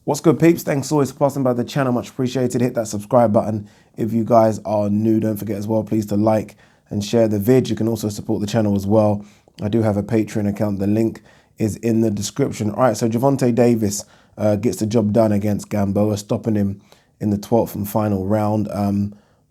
What's good, peeps? Thanks always for passing by the channel. Much appreciated. Hit that subscribe button if you guys are new. Don't forget as well, please, to like and share the vid. You can also support the channel as well. I do have a Patreon account. The link is in the description. All right, so Gervonta Davis gets the job done against Gamboa, stopping him in the 12th and final round.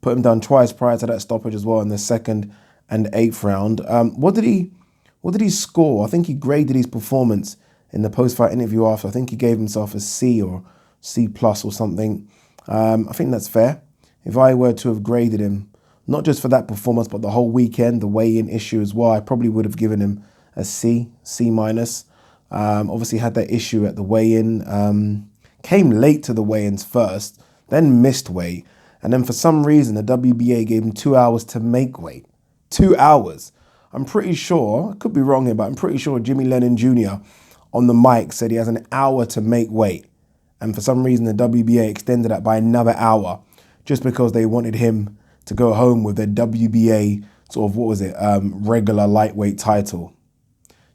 Put him down twice prior to that stoppage as well in the 2nd and 8th round. What did he score? I think he graded his performance in the post-fight interview after. I think he gave himself a C or C plus or something. I think that's fair. If I were to have graded him, not just for that performance, but the whole weekend, the weigh-in issue as well, I probably would have given him a C, C minus. Obviously had that issue at the weigh-in. Came late to the weigh-ins first, then missed weight. And then for some reason, the WBA gave him 2 hours to make weight. 2 hours. I'm pretty sure, I could be wrong here, but I'm pretty sure Jimmy Lennon Jr. on the mic said he has an hour to make weight. And for some reason, the WBA extended that by another hour just because they wanted him to go home with their WBA sort of, regular lightweight title.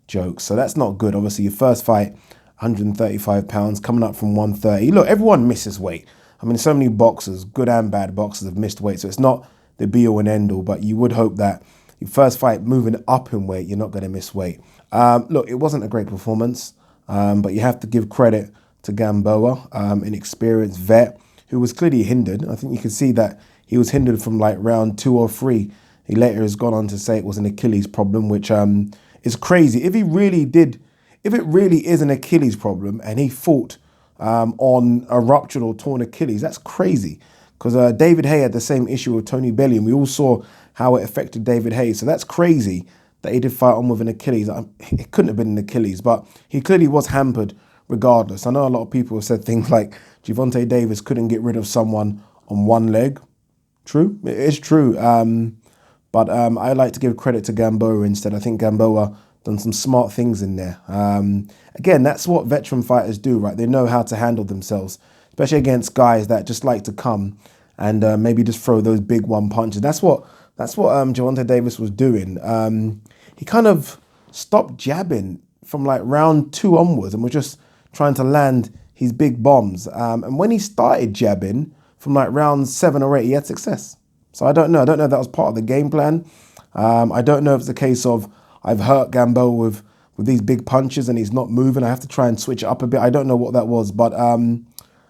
Jokes. So that's not good. Obviously, your first fight, 135 pounds, coming up from 130. Look, everyone misses weight. I mean, so many boxers, good and bad boxers, have missed weight. So it's not the be-all and end-all, but you would hope that your first fight moving up in weight, you're not going to miss weight. Look, it wasn't a great performance, but you have to give credit to Gamboa, an experienced vet who was clearly hindered. I think you can see that he was hindered from like round 2 or 3. He later has gone on to say it was an Achilles problem, which is crazy. If it really is an Achilles problem and he fought on a ruptured or torn Achilles, that's crazy. Because David Haye had the same issue with Tony Bellew, and we all saw how it affected David Haye. So that's crazy that he did fight on with an Achilles. It couldn't have been an Achilles, but he clearly was hampered regardless. I know a lot of people have said things like Gervonta Davis couldn't get rid of someone on one leg. True, it is true. But I like to give credit to Gamboa instead. I think Gamboa done some smart things in there. Again, that's what veteran fighters do, right? They know how to handle themselves, especially against guys that just like to come and maybe just throw those big one punches. That's what Gervonta Davis was doing. He kind of stopped jabbing from like round 2 onwards and was just trying to land his big bombs. And when he started jabbing from like round 7 or 8, he had success. So I don't know. I don't know if that was part of the game plan. I don't know if it's a case of I've hurt Gamboa with these big punches and he's not moving. I have to try and switch it up a bit. I don't know what that was. But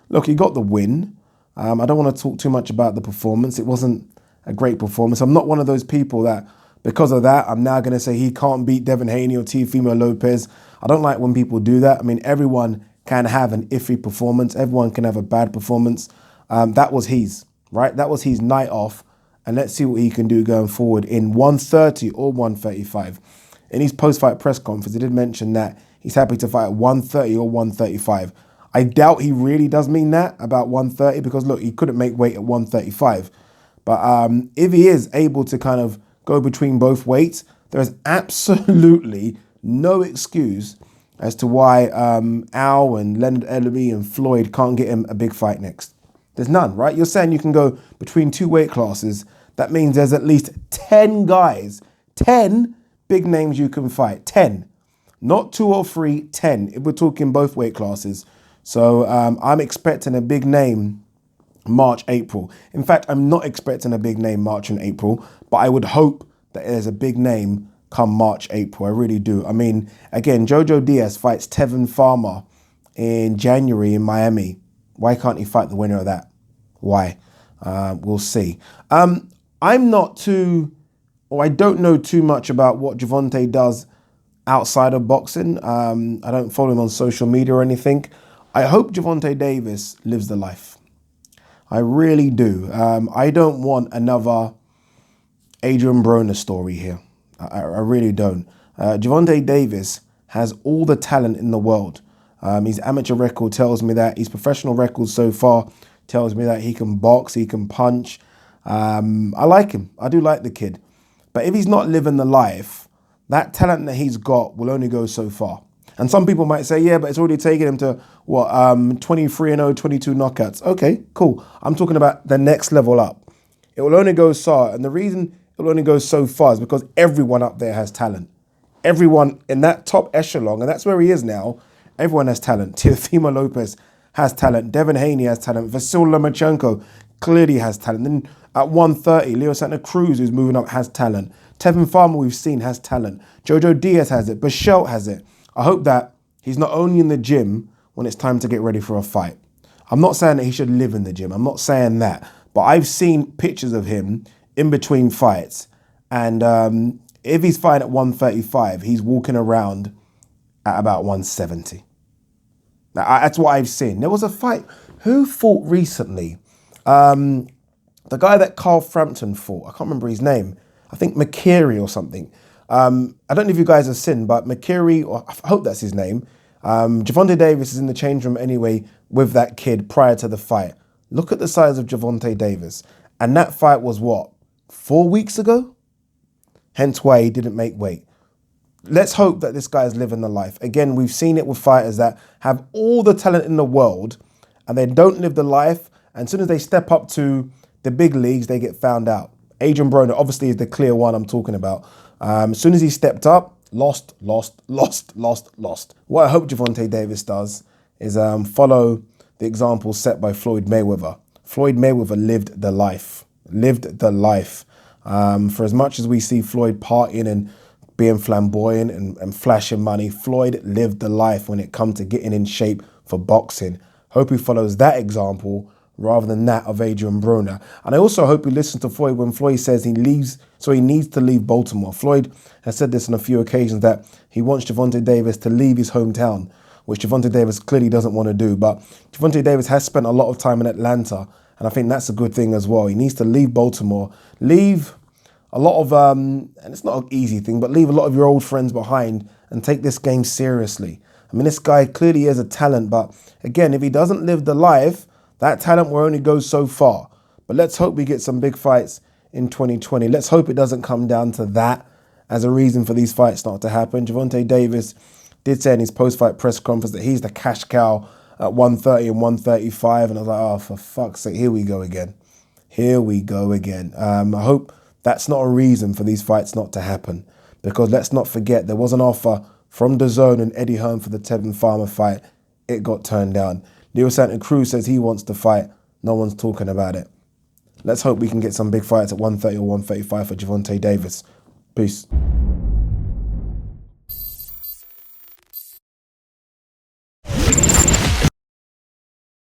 look, he got the win. I don't want to talk too much about the performance. It wasn't a great performance. I'm not one of those people that, because of that, I'm now going to say he can't beat Devin Haney or Teofimo Lopez. I don't like when people do that. I mean, everyone can have an iffy performance. Everyone can have a bad performance. That was his, right? That was his night off. And let's see what he can do going forward in 130 or 135. In his post-fight press conference, he did mention that he's happy to fight at 130 or 135. I doubt he really does mean that about 130 because, look, he couldn't make weight at 135. But if he is able to kind of go between both weights, there is absolutely no excuse as to why Al and Leonard Ellerby and Floyd can't get him a big fight next. There's none, right? You're saying you can go between 2 weight classes. That means there's at least 10 guys, 10 big names you can fight. 10. Not 2 or 3, 10. If we're talking both weight classes. So I'm expecting a big name March, April. In fact, I'm not expecting a big name March and April, but I would hope that there's a big name come March, April. I really do. I mean, again, Jojo Diaz fights Tevin Farmer in January in Miami. Why can't he fight the winner of that? Why? We'll see. I don't know too much about what Gervonta does outside of boxing. I don't follow him on social media or anything. I hope Gervonta Davis lives the life. I really do. I don't want another Adrian Broner story here. I really don't. Gervonta Davis has all the talent in the world. His amateur record tells me that. His professional record so far tells me that he can box, he can punch. I like him. I do like the kid. But if he's not living the life, that talent that he's got will only go so far. And some people might say, yeah, but it's already taken him to, 23-0, 22 knockouts. Okay, cool. I'm talking about the next level up. It will only go so far. And the reason it will only go so far is because everyone up there has talent. Everyone in that top echelon, and that's where he is now, everyone has talent. Teofimo Lopez has talent. Devin Haney has talent. Vasyl Lomachenko clearly has talent. Then at 130, Leo Santa Cruz, who's moving up, has talent. Tevin Farmer, we've seen, has talent. Jojo Diaz has it. Bichelt has it. I hope that he's not only in the gym when it's time to get ready for a fight. I'm not saying that he should live in the gym. I'm not saying that. But I've seen pictures of him in between fights. And if he's fighting at 135, he's walking around at about 170. Now, that's what I've seen. There was a fight. Who fought recently? The guy that Carl Frampton fought. I can't remember his name. I think McKeary or something. I don't know if you guys have seen, but McKeary, or I hope that's his name. Gervonta Davis is in the change room anyway with that kid prior to the fight. Look at the size of Gervonta Davis. And that fight was what? 4 weeks ago? Hence why he didn't make weight. Let's hope that this guy is living the life. Again, we've seen it with fighters that have all the talent in the world and they don't live the life. And as soon as they step up to the big leagues, they get found out. Adrian Broner obviously is the clear one I'm talking about. As soon as he stepped up, lost. What I hope Gervonta Davis does is follow the example set by Floyd Mayweather. Floyd Mayweather lived the life. For as much as we see Floyd partying and being flamboyant and flashing money, Floyd lived the life when it comes to getting in shape for boxing. Hope he follows that example rather than that of Adrian Broner. And I also hope he listens to Floyd when Floyd says he needs to leave Baltimore. Floyd has said this on a few occasions that he wants Gervonta Davis to leave his hometown, which Gervonta Davis clearly doesn't want to do. But Gervonta Davis has spent a lot of time in Atlanta, and I think that's a good thing as well. He needs to leave Baltimore, leave a lot of, and it's not an easy thing, but leave a lot of your old friends behind and take this game seriously. I mean, this guy clearly is a talent, but again, if he doesn't live the life, that talent will only go so far. But let's hope we get some big fights in 2020. Let's hope it doesn't come down to that as a reason for these fights not to happen. Gervonta Davis did say in his post-fight press conference that he's the cash cow at 130 and 135. And I was like, oh, for fuck's sake, here we go again. I hope that's not a reason for these fights not to happen. Because let's not forget, there was an offer from DAZN and Eddie Hearn for the Tevin Farmer fight. It got turned down. Leo Santa Cruz says he wants to fight. No one's talking about it. Let's hope we can get some big fights at 130 or 135 for Gervonta Davis. Peace.